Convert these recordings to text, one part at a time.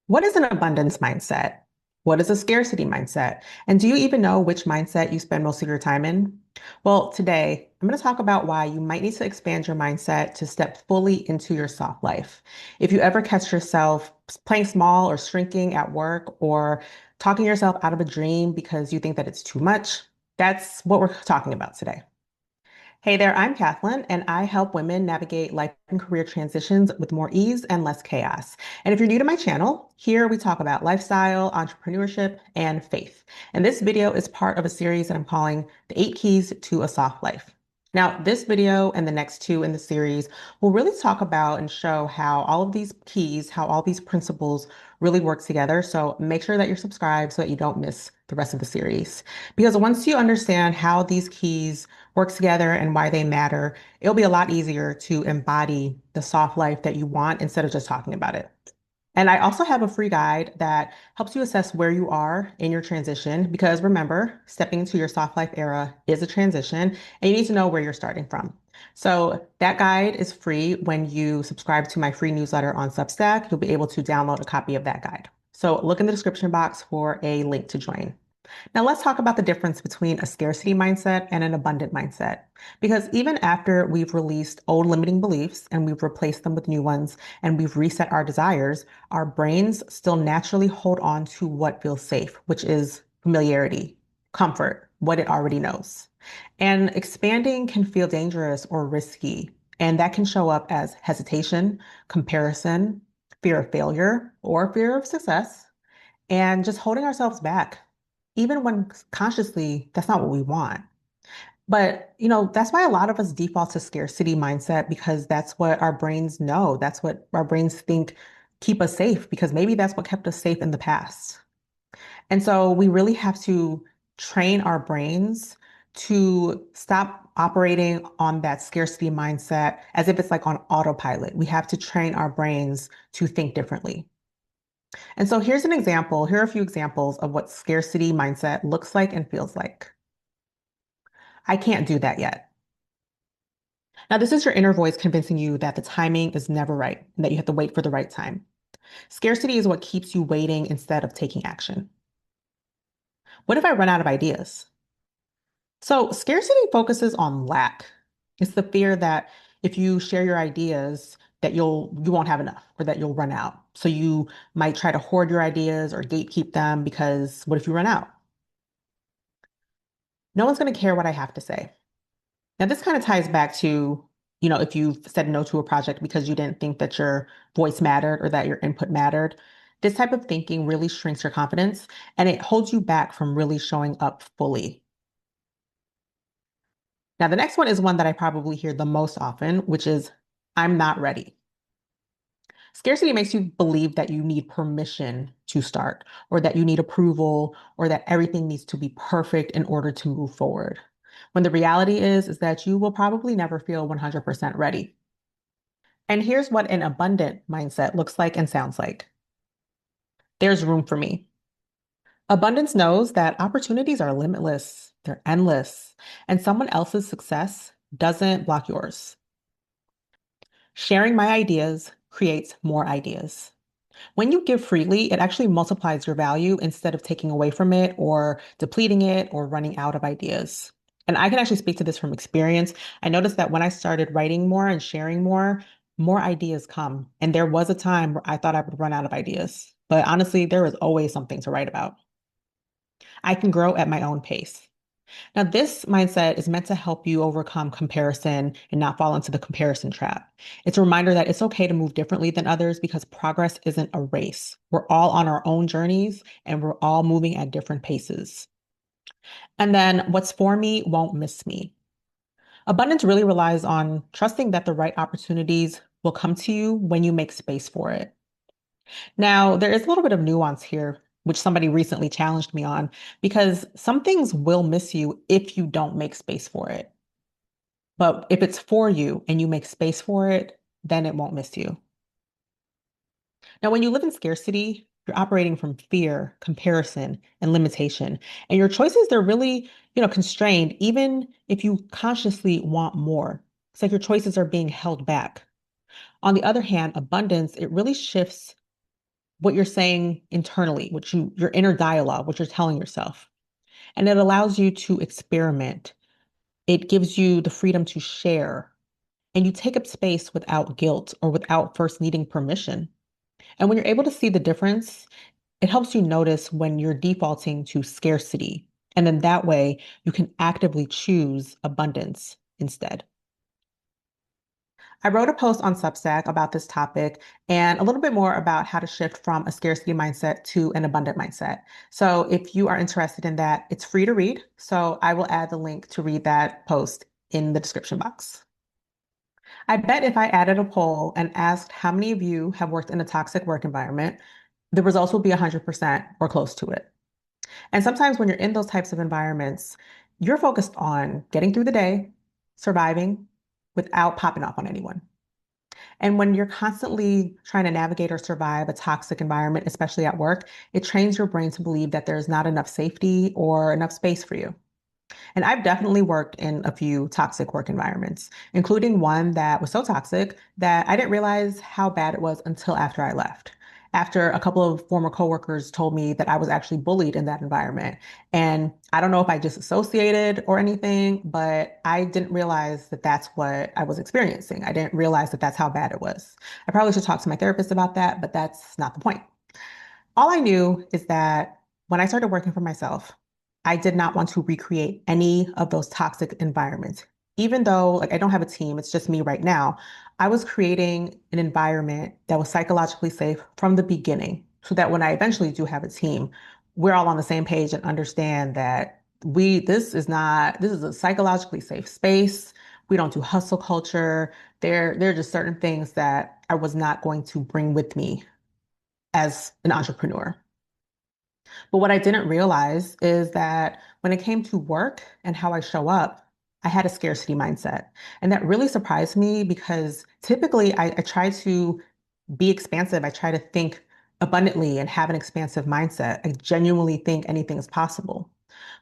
What is an abundance mindset? What is a scarcity mindset? And do you even know which mindset you spend most of your time in? Well, today I'm going to talk about why you might need to expand your mindset to step fully into your soft life. If you ever catch yourself playing small or shrinking at work or talking yourself out of a dream because you think that it's too much, that's what we're talking about today. Hey there, I'm Kathleen, and I help women navigate life and career transitions with more ease and less chaos. And if you're new to my channel, here we talk about lifestyle, entrepreneurship, and faith. And this video is part of a series that I'm calling The 8 Keys to a Soft Life. Now, this video and the next two in the series will really talk about and show how all of these keys, how all these principles really work together. So make sure that you're subscribed so that you don't miss the rest of the series. Because once you understand how these keys work together and why they matter, it'll be a lot easier to embody the soft life that you want instead of just talking about it. And I also have a free guide that helps you assess where you are in your transition because remember, stepping into your soft life era is a transition and you need to know where you're starting from. So that guide is free when you subscribe to my free newsletter on Substack. You'll be able to download a copy of that guide. So look in the description box for a link to join. Now, let's talk about the difference between a scarcity mindset and an abundant mindset. Because even after we've released old limiting beliefs and we've replaced them with new ones and we've reset our desires, our brains still naturally hold on to what feels safe, which is familiarity, comfort, what it already knows. And expanding can feel dangerous or risky. And that can show up as hesitation, comparison, fear of failure, or fear of success, and just holding ourselves back even when consciously that's not what we want. But, that's why a lot of us default to scarcity mindset because that's what our brains know. That's what our brains think keep us safe because maybe that's what kept us safe in the past. And so we really have to train our brains to stop operating on that scarcity mindset as if it's like on autopilot. We have to train our brains to think differently. And so here's an example. Here are a few examples of what scarcity mindset looks like and feels like. I can't do that yet. Now, this is your inner voice convincing you that the timing is never right and that you have to wait for the right time. Scarcity is what keeps you waiting instead of taking action. What if I run out of ideas? So, scarcity focuses on lack. It's the fear that if you share your ideas, that you won't have enough or that you'll run out. So you might try to hoard your ideas or gatekeep them because what if you run out? No one's going to care what I have to say. Now, this kind of ties back to, if you said no to a project because you didn't think that your voice mattered or that your input mattered, this type of thinking really shrinks your confidence and it holds you back from really showing up fully. Now, the next one is one that I probably hear the most often, which is, I'm not ready. Scarcity makes you believe that you need permission to start, or that you need approval, or that everything needs to be perfect in order to move forward. When the reality is that you will probably never feel 100% ready. And here's what an abundant mindset looks like and sounds like. There's room for me. Abundance knows that opportunities are limitless, they're endless, and someone else's success doesn't block yours. Sharing my ideas creates more ideas. When you give freely, it actually multiplies your value instead of taking away from it or depleting it or running out of ideas. And I can actually speak to this from experience. I noticed that when I started writing more and sharing more ideas come. And there was a time where I thought I would run out of ideas. But honestly, there is always something to write about. I can grow at my own pace. Now, this mindset is meant to help you overcome comparison and not fall into the comparison trap. It's a reminder that it's okay to move differently than others because progress isn't a race. We're all on our own journeys and we're all moving at different paces. And then what's for me won't miss me. Abundance really relies on trusting that the right opportunities will come to you when you make space for it. Now, there is a little bit of nuance here, which somebody recently challenged me on, because some things will miss you if you don't make space for it. But if it's for you and you make space for it, then it won't miss you. Now, when you live in scarcity, you're operating from fear, comparison, and limitation. And your choices, they're really, constrained, even if you consciously want more. It's like your choices are being held back. On the other hand, abundance, it really shifts what you're saying internally, your inner dialogue, what you're telling yourself. And it allows you to experiment. It gives you the freedom to share, and you take up space without guilt or without first needing permission. And when you're able to see the difference, it helps you notice when you're defaulting to scarcity. And then that way you can actively choose abundance instead. I wrote a post on Substack about this topic and a little bit more about how to shift from a scarcity mindset to an abundant mindset. So if you are interested in that, it's free to read. So I will add the link to read that post in the description box. I bet if I added a poll and asked how many of you have worked in a toxic work environment, the results will be 100% or close to it. And sometimes when you're in those types of environments, you're focused on getting through the day, surviving without popping off on anyone. And when you're constantly trying to navigate or survive a toxic environment, especially at work, it trains your brain to believe that there's not enough safety or enough space for you. And I've definitely worked in a few toxic work environments, including one that was so toxic that I didn't realize how bad it was until after I left. After a couple of former coworkers told me that I was actually bullied in that environment. And I don't know if I disassociated or anything, but I didn't realize that that's what I was experiencing. I didn't realize that that's how bad it was. I probably should talk to my therapist about that, but that's not the point. All I knew is that when I started working for myself, I did not want to recreate any of those toxic environments. Even though like I don't have a team, it's just me right now. I was creating an environment that was psychologically safe from the beginning so that when I eventually do have a team, we're all on the same page and understand that this is a psychologically safe space. We don't do hustle culture. There are just certain things that I was not going to bring with me as an entrepreneur. But what I didn't realize is that when it came to work and how I show up, I had a scarcity mindset. And that really surprised me because typically I try to be expansive. I try to think abundantly and have an expansive mindset. I genuinely think anything is possible.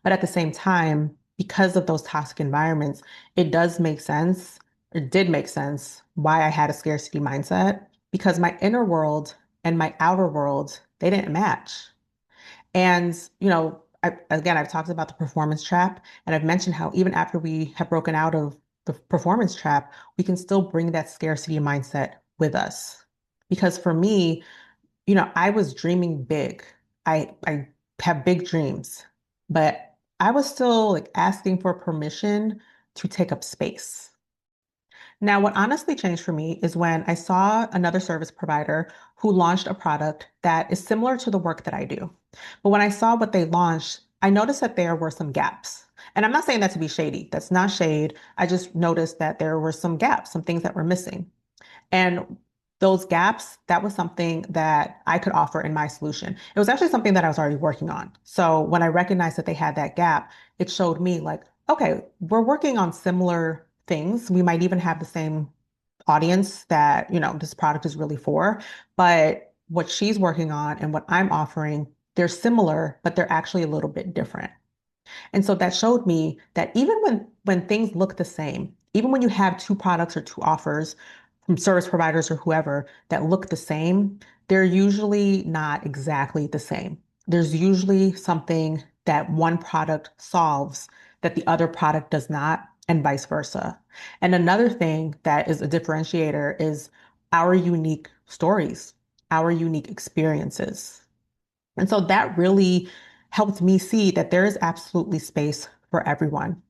But at the same time, because of those toxic environments, it does make sense, or did make sense, why I had a scarcity mindset, because my inner world and my outer world, they didn't match. And, again, I've talked about the performance trap, and I've mentioned how even after we have broken out of the performance trap, we can still bring that scarcity mindset with us. Because for me, I was dreaming big. I have big dreams, but I was still like asking for permission to take up space. Now, what honestly changed for me is when I saw another service provider who launched a product that is similar to the work that I do. But when I saw what they launched, I noticed that there were some gaps. And I'm not saying that to be shady. That's not shade. I just noticed that there were some gaps, some things that were missing. And those gaps, that was something that I could offer in my solution. It was actually something that I was already working on. So when I recognized that they had that gap, it showed me like, okay, we're working on similar things. We might even have the same audience that, this product is really for, but what she's working on and what I'm offering, they're similar, but they're actually a little bit different. And so that showed me that even when things look the same, even when you have two products or two offers from service providers or whoever that look the same, they're usually not exactly the same. There's usually something that one product solves that the other product does not, and vice versa. And another thing that is a differentiator is our unique stories, our unique experiences. And so that really helped me see that there is absolutely space for everyone.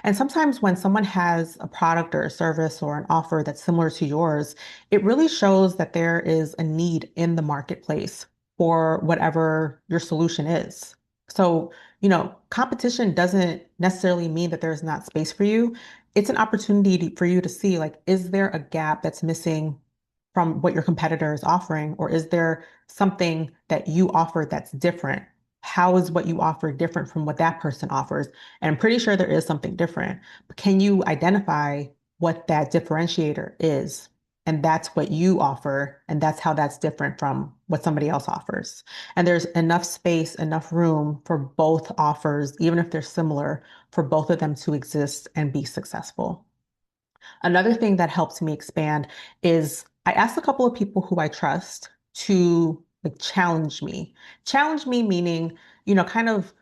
And sometimes when someone has a product or a service or an offer that's similar to yours, it really shows that there is a need in the marketplace for whatever your solution is. So, competition doesn't necessarily mean that there's not space for you. It's an opportunity for you to see, like, is there a gap that's missing from what your competitor is offering, or is there something that you offer that's different? How is what you offer different from what that person offers? And I'm pretty sure there is something different, but can you identify what that differentiator is? And that's what you offer, and that's how that's different from what somebody else offers. And there's enough space, enough room for both offers, even if they're similar, for both of them to exist and be successful. Another thing that helps me expand is I asked a couple of people who I trust to like challenge me. Challenge me meaning, kind of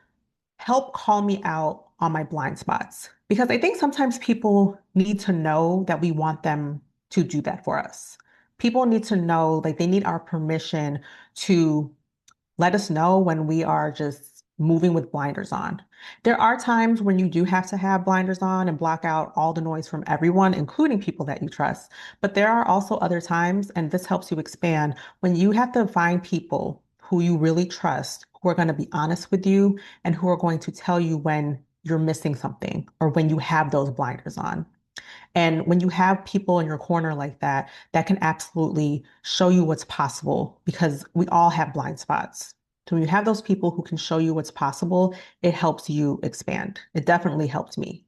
help call me out on my blind spots. Because I think sometimes people need to know that we want them to do that for us. People need to know, like, they need our permission to let us know when we are just moving with blinders on. There are times when you do have to have blinders on and block out all the noise from everyone, including people that you trust. But there are also other times, and this helps you expand, when you have to find people who you really trust, who are going to be honest with you and who are going to tell you when you're missing something or when you have those blinders on. And when you have people in your corner like that, that can absolutely show you what's possible because we all have blind spots. So when you have those people who can show you what's possible, it helps you expand. It definitely helped me.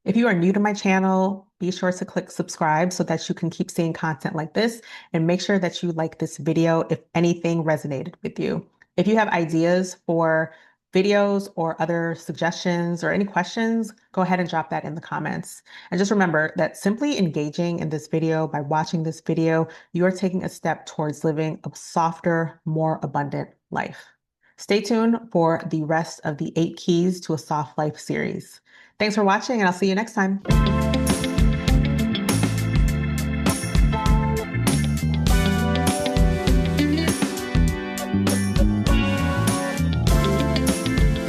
If you are new to my channel, be sure to click subscribe so that you can keep seeing content like this, and make sure that you like this video if anything resonated with you. If you have ideas for videos or other suggestions or any questions, go ahead and drop that in the comments. And just remember that simply engaging in this video by watching this video, you are taking a step towards living a softer, more abundant life. Stay tuned for the rest of the 8 Keys to a Soft Life series. Thanks for watching, and I'll see you next time.